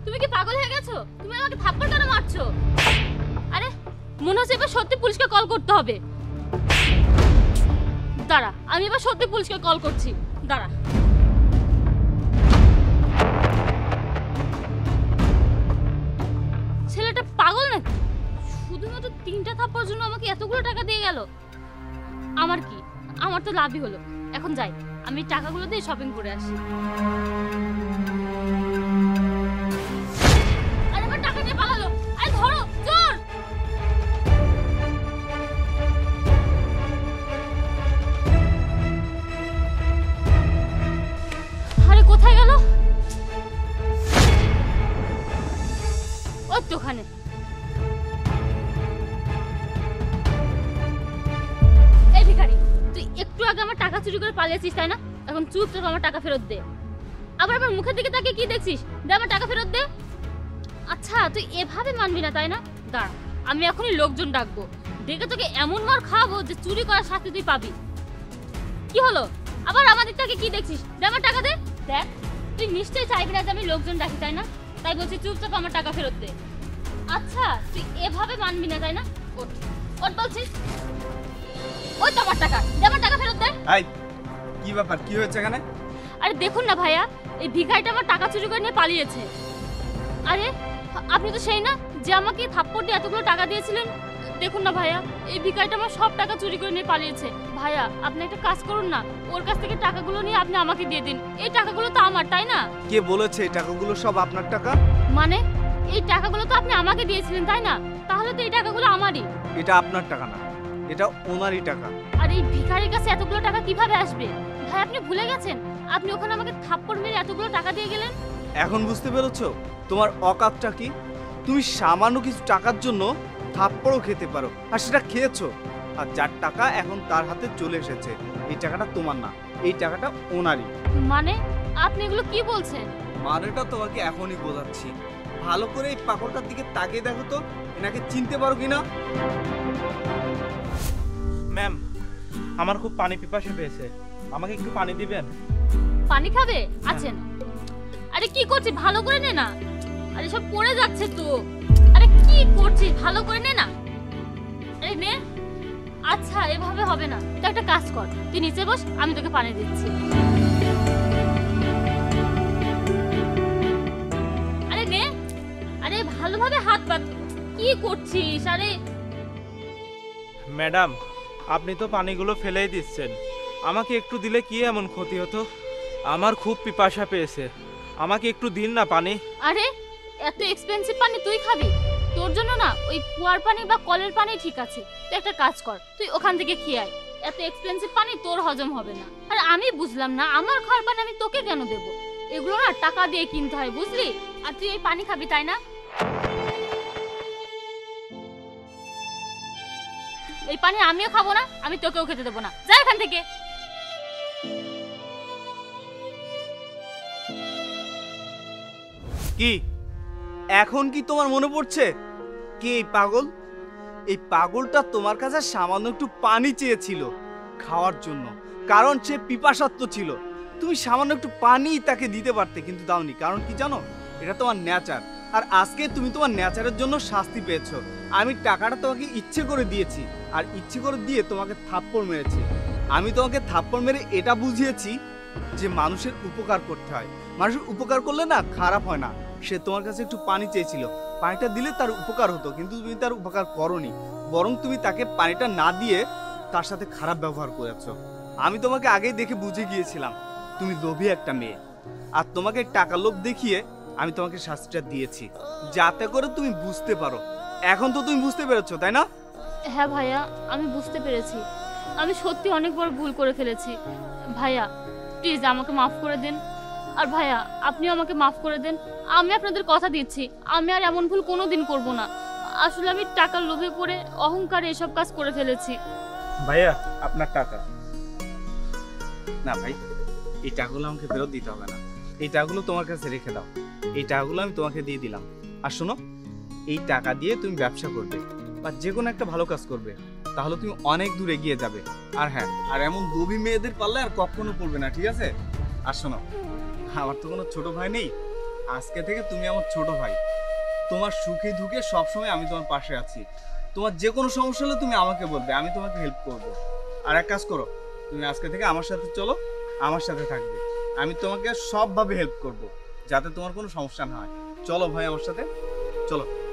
তুমি কি পাগল হয়ে গেছো? তুমি আমাকে থাপ্পড় কেন মারছো? আরে মনে হচ্ছে এবার সত্যি পুলিশকে কল করতে হবে। দাঁড়া, আমি এবার সত্যি পুলিশকে কল করছি। দাঁড়া। ছেলেটা পাগল নাকি? শুধুমাত্র 3টা থাপ্পড়ের জন্য আমাকে এতগুলো টাকা দিয়ে গেল। আমার কি? আমার তো লাভই হলো। এখন যাই, আমি টাকাগুলো দিয়ে শপিং করে আসি। আরে আমার টাকা নিয়ে পালালো। আরে ধরো, চোর! আরে কোথায় গেল? ওই তো ওখানে। এই ভিখারি, তুই একটু আগে আমার টাকা চুরি করে পালিয়েছিস তাই না? এখন চুপচাপ আমার টাকা ফেরত দে। আবার আমার মুখের দিকে তাকিয়ে কি দেখছিস? দে আমার টাকা ফেরত দে। আচ্ছা, তুই এভাবে মানবি না তাই না? দাঁড়া, আমি এখনই লোকজন ডাকবো। ডেকে তোকে এমন মার খাওয়াবো যে চুরি করার শাস্তি তুই পাবি। কি হলো? আবার আমাদের তাকে কি দেখছিস? দে আমার টাকা দে। দেখ, তুই নিশ্চয়ই চাইবি না যে আমি লোকজন ডাকি তাই না? তাই বলছি চুপচাপ আমার টাকা ফেরত দে। আচ্ছা, তুই এভাবে মানবি না তাই না? ওঠ, ওঠ বলছিস। ওই তো আমার টাকা, দে আমার টাকা ফেরত দে। এই কি ব্যাপার, কি হয়েছে এখানে? আরে দেখুন না ভাইয়া, এই ভিখারিটা আমার টাকা চুরি করে নিয়ে পালিয়েছে। আরে আপনি তো সেই না যে আমাকে থাপ্পড় দিয়ে এতগুলো টাকা দিয়েছিলেন? দেখুন না ভাইয়া, এই ভিখারিটা আমার সব টাকা চুরি করে নিয়ে পালিয়েছে। ভাইয়া, আপনি একটা কাজ করুন না, ওর কাছ থেকে টাকাগুলো নিয়ে আপনি আমাকে দিয়ে দিন। এই টাকাগুলো তো আমার, তাই না? কে বলেছে এই টাকাগুলো সব আপনার টাকা? মানে এই টাকাগুলো তো আপনি আমাকে দিয়েছিলেন তাই না? তাহলে তো এই টাকাগুলো আমারই। এটা আপনার টাকা না, এটা ওনারই টাকা। আর এই ভিখারির কাছে এতগুলো টাকা কিভাবে আসবে? ভাই আপনি ভুলে গেছেন, আপনি ওখানে আমাকে থাপ্পড় মেরে এতগুলো টাকা দিয়ে গেলেন। এখন বুঝতে পেরেছো তোমার অকাতটা কি? তুমি সামান্য কিছু টাকার জন্য থাপ্পড়ও খেতে পারো, আর সেটা খেয়েছো। আর যার টাকা এখন তার হাতে চলে এসেছে, এই টাকাটা তোমার না, এই টাকাটা ওনারই। মানে আপনি এগুলো কি বলছেন? মানেটা তোমাকে এখনই বোঝাচ্ছি। ভালো করে এই পাগলটার দিকে তাকিয়ে দেখো তো, এনাকে চিনতে পারো কিনা। ম্যাম, আমার খুব পানি পিপাসা পেয়েছে, আমাকে একটু পানি দিবেন? পানি খাবে? আছেন। আরে কি করছিস, ভালো করে নে না। আরে সব পড়ে যাচ্ছে তো। আরে কি করছিস, ভালো করে নে না। আরে নে। আচ্ছা এভাবে হবে না, তুই একটা কাজ কর, তুই নিচে বস, আমি তোকে পানি দিচ্ছি। আরে নে। আরে ভালোভাবে হাত পাত। কি করছিস? আরে ম্যাডাম, আপনি তো পানিগুলো ফেলেই দিচ্ছেন, আমাকে একটু দিলে কি এমন ক্ষতি হতো? আমার খুব পিপাসা পেয়েছে, আমাকে একটু দিন না পানি। আরে এত এক্সপেন্সিভ পানি তুই খাবি? তোর জন্য না ওই কুয়ার পানি বা কলের পানি ঠিক আছে। তুই একটা কাজ কর, তুই ওখান থেকে খেয়ে আয়। এত এক্সপেন্সিভ পানি তোর হজম হবে না। আর আমি বুঝলাম না, আমার খাওয়ার পানি আমি তোকে কেন দেব? এগুলো না টাকা দিয়ে কিনতে হয়, বুঝলি? আর তুই এই পানি খাবি তাই না? এই পানি আমিও খাবো না, আমি তোকেও খেতে দেবো না। যা এখান থেকে। কি এখন কি তোমার মনে পড়ছে কে এই পাগল? এই পাগলটা তোমার কাছে সামান্য একটু পানি চেয়েছিল খাওয়ার জন্য, কারণ সে পিপাসার্ত ছিল। তুমি সামান্য একটু পানি তাকে দিতে পারতে, কিন্তু দাওনি। কারণ কি জানো? এটা তোমার নেচার। আর আজকে তুমি তোমার নেচারের জন্য শাস্তি পেয়েছো। আমি টাকাটা তোমাকে ইচ্ছে করে দিয়েছি, আর ইচ্ছে করে দিয়ে তোমাকে থাপ্পড় মেরেছি। আমি তোমাকে থাপ্পড় মেরে এটা বুঝিয়েছি যে মানুষের উপকার করতে হয়। মানুষের উপকার করলে না খারাপ হয় না। সে তোমার কাছে একটু পানি চেয়েছিল, পানিটা দিলে তার উপকার হতো, কিন্তু তুমি তার উপকার করোনি, বরং তুমি তাকে পানিটা না দিয়ে তার সাথে খারাপ ব্যবহার করেছো। আমি তোমাকে আগেই দেখে বুঝে গিয়েছিলাম তুমি লোভী একটা মেয়ে, আর তোমাকে টাকা লোভ দেখিয়ে আমি তোমাকে শাস্তিটা দিয়েছি যাতে করে তুমি বুঝতে পারো। এখন তো তুমি বুঝতে পেরেছো তাই না? হ্যাঁ ভাইয়া, আমি বুঝতে পেরেছি। আমি সত্যি অনেক বড় ভুল করে ফেলেছি। ভাইয়া প্লিজ আমাকে মাফ করে দিন। আর ভাইয়া আপনিও আমাকে মাফ করে দেন। আমি আপনাদের কথা দিচ্ছি, আমি আর এমন ভুল কোনোদিন করব না। আসলে আমি টাকার লোভে পড়ে অহংকারে এসব কাজ করে ফেলেছি। ভাইয়া আপনার টাকা। না ভাই, এই টাকাগুলো আমাকে ফেরত দিতে হবে না। এই টাকাগুলো তোমার কাছে রেখে দাও। এই টাকাগুলো আমি তোমাকে দিয়ে দিলাম। আর শোনো, এই টাকা দিয়ে তুমি ব্যবসা করবে বা যে কোনো একটা ভালো কাজ করবে, তাহলে তুমি অনেক দূর এগিয়ে যাবে। আর হ্যাঁ, আর এমন লোভী মেয়েদের পাল্লায় আর কখনো পড়বে না, ঠিক আছে? আর শোনো, আমার তো কোনো ছোট ভাই নেই, আজকে থেকে তুমি আমার ছোট ভাই। তোমার সুখে দুঃখে সবসময় আমি তোমার পাশে আছি। তোমার যে কোনো সমস্যা হলে তুমি আমাকে বলবে, আমি তোমাকে হেল্প করব। আর এক কাজ করো, তুমি আজকে থেকে আমার সাথে চলো, আমার সাথে থাকবে। আমি তোমাকে সবভাবে হেল্প করব, যাতে তোমার কোনো সমস্যা না হয়। চলো ভাই আমার সাথে, চলো।